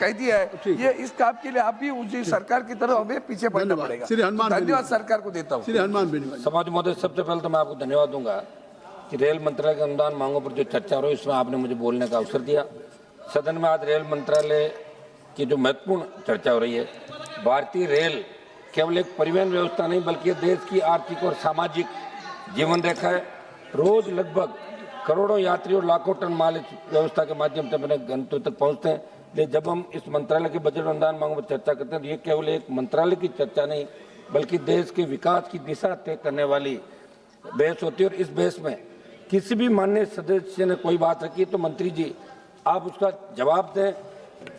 कह दिया है। ये इस काम के लिए आप भी उसी सरकार की तरह हमें पीछे पड़ना पड़ेगा। धन्यवाद सरकार को देता हूँ। श्री हनुमान बेनीवाल। समाज महोदय, सबसे पहले तो मैं आपको धन्यवाद दूंगा कि रेल मंत्रालय के अनुदान मांगों पर जो चर्चा हो रही है, इसमें आपने मुझे बोलने का अवसर दिया। सदन में आज रेल मंत्रालय की जो महत्वपूर्ण चर्चा हो रही है, भारतीय रेल केवल एक परिवहन व्यवस्था नहीं बल्कि देश की आर्थिक और सामाजिक जीवन रेखा है। रोज लगभग करोड़ों यात्री और लाखों टन माल इस व्यवस्था के माध्यम से अपने गंतव्य तक पहुंचते हैं। लेकिन जब हम इस मंत्रालय के बजट अनुदान मांगों पर चर्चा करते हैं तो ये केवल एक मंत्रालय की चर्चा नहीं बल्कि देश के विकास की दिशा तय करने वाली बहस होती है। और इस बहस में किसी भी माननीय सदस्य ने कोई बात रखी तो मंत्री जी आप उसका जवाब दें।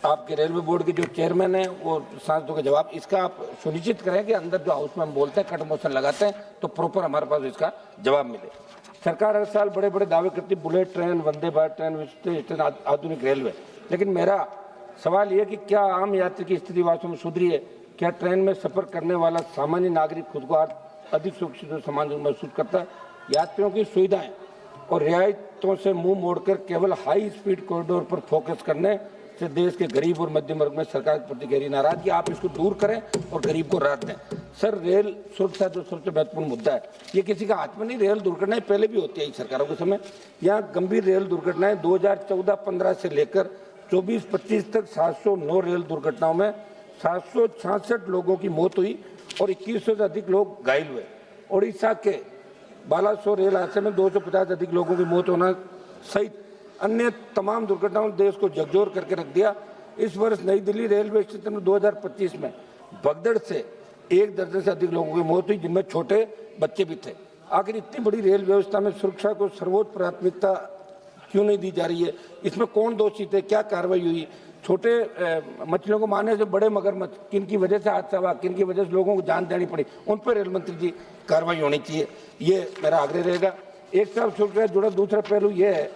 आपके रेलवे बोर्ड के जो चेयरमैन हैं वो सांसदों का जवाब इसका आप सुनिश्चित करें कि अंदर जो हाउस में हम बोलते हैं कट मोशन लगाते हैं तो प्रॉपर हमारे पास इसका जवाब मिले। सरकार हर साल बड़े बड़े दावे करती है, bullet train, Vande Bharat train, आधुनिक रेलवे, लेकिन मेरा सवाल ये कि क्या आम यात्री की स्थिति वास्तव में सुधरी है? क्या ट्रेन में सफर करने वाला सामान्य नागरिक खुद को अधिक सुरक्षित और समान महसूस करता है? यात्रियों की सुविधाएं और रियायतों से मुंह मोड़कर केवल हाई स्पीड कॉरिडोर पर फोकस करने से देश के गरीब और मध्यम वर्ग में सरकार के प्रति गहरी नाराजगी, आप इसको दूर करें और गरीब को राहत दें। सर, रेल सुरक्षा जो सबसे महत्वपूर्ण मुद्दा है, ये किसी का हाथ में नहीं। रेल दुर्घटनाएं पहले भी होती है सरकारों के समय। यहाँ गंभीर रेल दुर्घटनाएं 2014-15 से लेकर 24-25 तक 709 रेल दुर्घटनाओं में 766 लोगों की मौत हुई और 2100 से अधिक लोग घायल हुए। ओडिशा के बालासोर रेल हादसे में 250 से अधिक लोगों की मौत होना सहित अन्य तमाम दुर्घटनाओं ने देश को झकझोर करके रख दिया। इस वर्ष नई दिल्ली रेलवे स्टेशन में 2025 में भगदड़ से 1 दर्जन से अधिक लोगों की मौत हुई, जिनमें छोटे बच्चे भी थे। आखिर इतनी बड़ी रेल व्यवस्था में सुरक्षा को सर्वोच्च प्राथमिकता क्यों नहीं दी जा रही है? इसमें कौन दोषी थे? क्या कार्रवाई हुई? छोटे मछलियों को मारने से बड़े मगरमच्छ, किन की वजह से हादसा हुआ, किन की वजह से लोगों को जान देनी पड़ी, उन पर रेल मंत्री जी कार्रवाई होनी चाहिए। ये मेरा आग्रह रहेगा। एक तरफ सुरक्षा से जुड़ा दूसरा पहलू ये है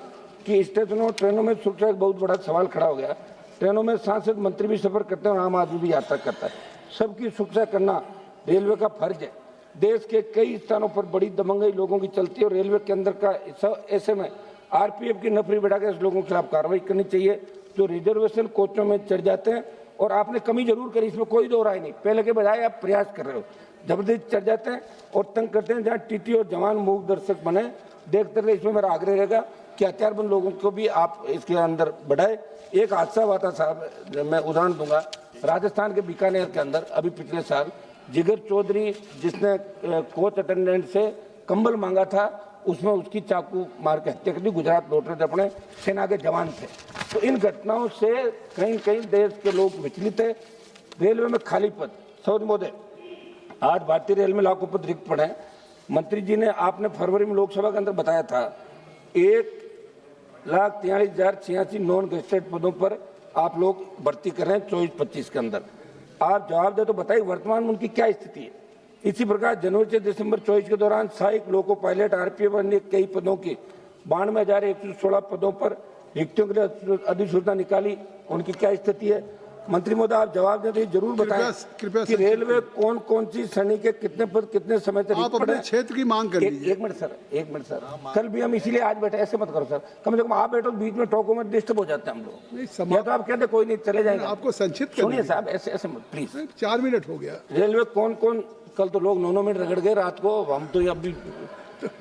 कि स्टेशनों और ट्रेनों में सुरक्षा एक बहुत बड़ा सवाल खड़ा हो गया। ट्रेनों में सांसद मंत्री भी सफर करते हैं और आम आदमी भी यात्रा करता है। सबकी सुरक्षा करना रेलवे का फर्ज है। देश के कई स्थानों पर बड़ी दबंगई लोगों की चलती है और रेलवे के अंदर का ऐसे में आरपीएफ की नफरी बढ़ाकर इस लोगों के खिलाफ कार्रवाई करनी चाहिए जो रिजर्वेशन कोचों में चढ़ जाते हैं। और आपने कमी जरूर करी, इसमें कोई दो राय नहीं। पहले के बजाय आप प्रयास कर रहे हो, जबरदस्ती चढ़ जाते हैं और तंग करते हैं। जहाँ टीटी और जवान मूक दर्शक बने देखते रहे। इसमें मेरा आग्रह रहेगा कि हथियारबंद लोगों को भी आप इसके अंदर बढ़ाए। एक हादसा हुआ था साहब, मैं उदाहरण दूंगा, राजस्थान के बीकानेर के अंदर अभी पिछले साल जिगर चौधरी जिसने कोच अटेंडेंट से कंबल मांगा था, उसमें उसकी चाकू मार के हत्या कर दी। गुजरात लौट रहे थे, अपने सेना के जवान थे। तो इन घटनाओं से कहीं कहीं देश के लोग विचलित है। रेलवे में खाली पद, सौद मोदे, आज भारतीय रेल में लाखों पद रिक्त पड़े हैं। मंत्री जी ने आपने फरवरी में लोकसभा के अंदर बताया था 1,43,086 नॉन गेस्टेड पदों पर आप लोग भर्ती कर रहे हैं 24-25 के अंदर। आप जवाब दे तो बताइए वर्तमान में उनकी क्या स्थिति है? इसी प्रकार जनवरी से दिसंबर 24 के दौरान सहायक लोको पायलट, आरपीएफ अन्य कई पदों की 92,116 पदों पर रिक्तियों के लिए अधिसूचना निकाली, उनकी क्या स्थिति है? मंत्री महोदय, आप जवाब दें तो जरूर बताएं कि रेलवे कौन कौन सी श्रेणी के कितने पद कितने समय तक आप अपने क्षेत्र की मांग कर लीजिए। एक मिनट सर, कल भी हम इसीलिए आज बैठे, ऐसे मत करो सर। कम से कम आप बैठो, बीच में टोकों में डिस्टर्ब हो जाते हैं हम लोग। या तो आप कहते कोई नहीं, चले जाएंगे। आपको संक्षिप्त सुनिए साहब, ऐसे मत प्लीज। 4 मिनट हो गया। रेलवे कौन कौन, कल तो लोग 9 मिनट रगड़ गए रात को, हम तो अभी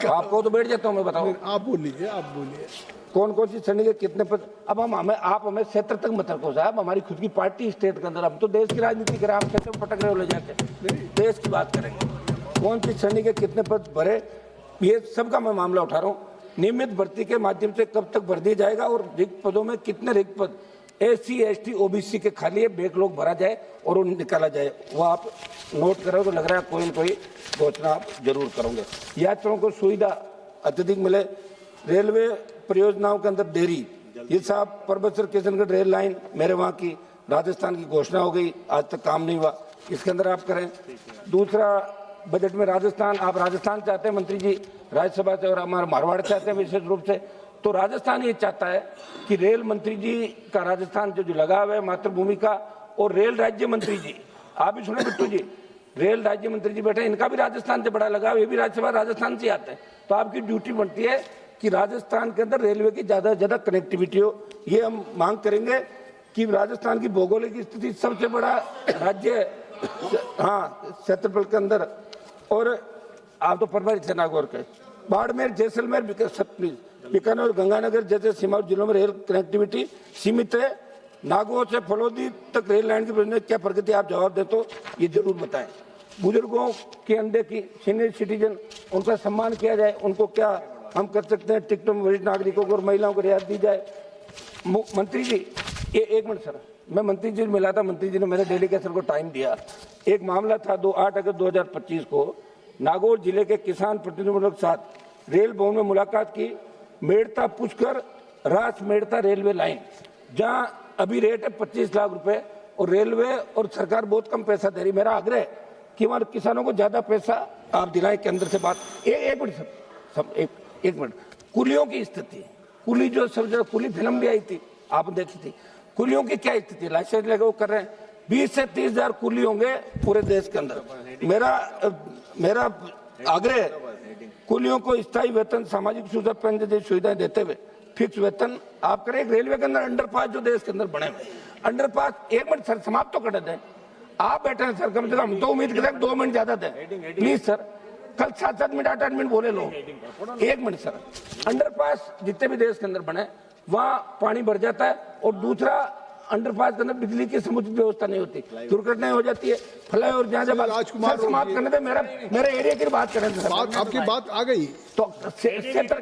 आपको तो बैठ जाता हूँ मैं, बताओ। आप बोलिए कौन कौन सी श्रेणी के कितने पद? अब आप हमें क्षेत्र तक मत रखो साहब, हमारी खुद की पार्टी स्टेट के अंदर, हम तो देश की राजनीति करें, आप क्षेत्र में पटक रहे हो ले जाके। देश की बात करेंगे, कौन सी श्रेणी के कितने पद भरे, ये सबका मैं मामला उठा रहा हूँ। नियमित भर्ती के माध्यम से कब तक भर दिया जाएगा और रिक्त पदों में कितने रिक्त पद SC ST OBC के खाली है, बैकलॉग भरा जाए और उन्हें निकाला जाए। वो आप नोट करो तो लग रहा है कोई न कोई घोषणा आप जरूर करोगे। यात्रियों को सुविधा अत्यधिक मिले। रेलवे परियोजनाओं के अंदर देरी, ये साहब परबतसर किशनगढ़ रेल लाइन मेरे वहाँ की राजस्थान की घोषणा हो गई, आज तक काम नहीं हुआ, इसके अंदर आप करें। दूसरा, बजट में राजस्थान, आप राजस्थान चाहते हैं मंत्री जी राज्यसभा से, और हमारा मारवाड़ चाहते हैं विशेष रूप से। तो राजस्थान ये चाहता है कि रेल मंत्री जी का राजस्थान जो लगाव है मातृभूमि का, और रेल राज्य मंत्री जी, आप भी सुने बिट्टू जी, रेल राज्य मंत्री जी बैठे, इनका भी राजस्थान से बड़ा लगाव, ये भी राज्यसभा राजस्थान से आते हैं। तो आपकी ड्यूटी बनती है कि राजस्थान के अंदर रेलवे की ज़्यादा से ज़्यादा कनेक्टिविटी हो। ये हम मांग करेंगे कि राजस्थान की भौगोलिक स्थिति सबसे बड़ा राज्य है, हाँ, क्षेत्रफल के अंदर, और आप तो प्रभावित थे नागौर के। बाड़मेर, जैसलमेर, बीकानेर और गंगानगर जैसे सीमावर्ती जिलों में रेल कनेक्टिविटी सीमित है। नागौर से फलोदी तक रेल लाइन की परियोजना क्या प्रगति, आप जवाब दे तो ये जरूर बताएं। बुजुर्गों के अंदर की सीनियर सिटीजन, उनका सम्मान किया जाए, उनको क्या हम कर सकते हैं? टिकटों में वरिष्ठ नागरिकों को और महिलाओं को रियायत दी जाए। मंत्री जी, ये एक मिनट सर, मैं मंत्री जी मिला था, मंत्री जी ने मेरे डेलीगेशन को टाइम दिया। एक मामला था 8 अगस्त 2025 को नागौर जिले के किसान प्रतिनिधियों के साथ रेल भवन में मुलाकात की। मेड़ता पुष्कर रास मेड़ता रेलवे लाइन, जहां अभी रेट है 25 लाख रुपए और रेलवे और सरकार बहुत कम पैसा दे रही। मेरा आग्रह है कि हमारे किसानों को ज्यादा पैसा आप दिलाएं। केंद्र से बात, एक मिनट सब एक मिनट, कुलियों की स्थिति, कुली जो सब जगह, कुली फिल्म भी आई थी, आप देखी थी, कुलियों की क्या स्थिति, लाइसेंस लगे वो कर रहे हैं। 20 से 30 हजार कुली होंगे पूरे देश के अंदर। मेरा आग्रह है, कुलियों को स्थायी वेतन, सामाजिक सुरक्षा पेंशन जैसी सुविधाएं देते हुए फिक्स वेतन आप करें। रेलवे के अंदर अंडरपास जो देश के अंदर बने हुए अंडरपास, एक मिनट सर समाप्त तो कर दें, आप बैठे हैं सर, कम से कम तो उम्मीद करें 2 मिनट ज्यादा दें प्लीज सर। कल 7-7 मिनट 8-8 मिनट बोले लोग, 1 मिनट सर। अंडरपास जितने भी देश के अंदर बने वहां पानी भर जाता है, और दूसरा अंडरपास के अंदर बिजली की समुचित व्यवस्था नहीं होती, दुर्घटनाएं हो जाती है। फ्लाईओवर जहाँ जब राजकुमार समाप्त करने दे, मेरा एरिया की बात करें सर। आपकी बात आ गई तो क्षेत्र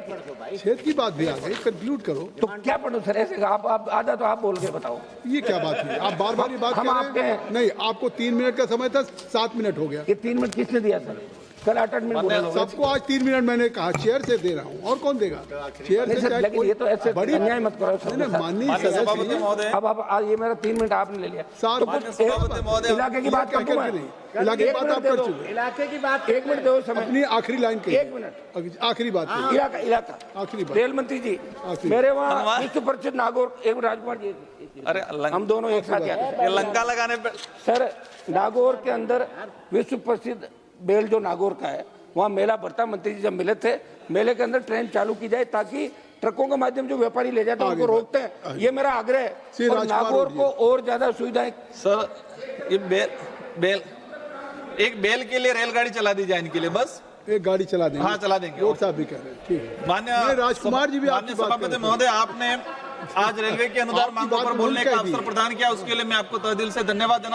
की बात भी आ गई, कंक्लूड करो। तो क्या पढ़ो सर, ऐसे आप आधा तो आप बोल के बताओ, ये क्या बात है? आप बार बार ये बात हम कर आपके रहे हैं। हैं। नहीं, आपको 3 मिनट का समय था, 7 मिनट हो गया। ये 3 मिनट किसने दिया सर? कल 8-8 मिनट बोले लोग। सबको आज 3 मिनट मैंने कहा, चेयर से दे रहा हूँ, और कौन देगा? चेयर नहीं से सर, चाहे लेकिन कोई ये तो ऐसे बड़ी अन्याय मत करो सर। माननीय सदस्य, अब आज ये मेरा 3 मिनट आपने ले लिया, तो कुछ इलाके की बात कर दूं मैं? इलाके की बात आप कर चुके, इलाके की बात 1 मिनट दो समय, अपनी आखिरी लाइन के 1 मिनट आखिरी बात कहिए। इलाका आखिरी बात। रेल मंत्री जी, मेरे वहाँ विश्व प्रसिद्ध नागौर, एक राजकुमार जी, अरे हम दोनों एक साथ ये लंका लगाने पे सर, नागौर के अंदर विश्व प्रसिद्ध बेल जो नागौर का है, वहाँ मेला भरता। मंत्री जी जब मिले थे, मेले के अंदर ट्रेन चालू की जाए ताकि ट्रकों के माध्यम जो व्यापारी ले जाते हैं उनको रोकते हैं। ये मेरा आग्रह है, और नागौर को और ज्यादा सुविधाएं। सर, ये एक बेल के लिए रेलगाड़ी चला दी जाए इनके लिए, बस एक गाड़ी चला देंगे। हाँ, चला देंगे। रोड साहब भी कह रहे हैं, ठीक है। मान्य राजकुमार जी भी आपकी बात सभापति महोदय, आपने आज रेलवे के अनुदान मांगों पर बोलने का अवसर प्रदान किया, उसके लिए मैं आपको तहे दिल से धन्यवाद देना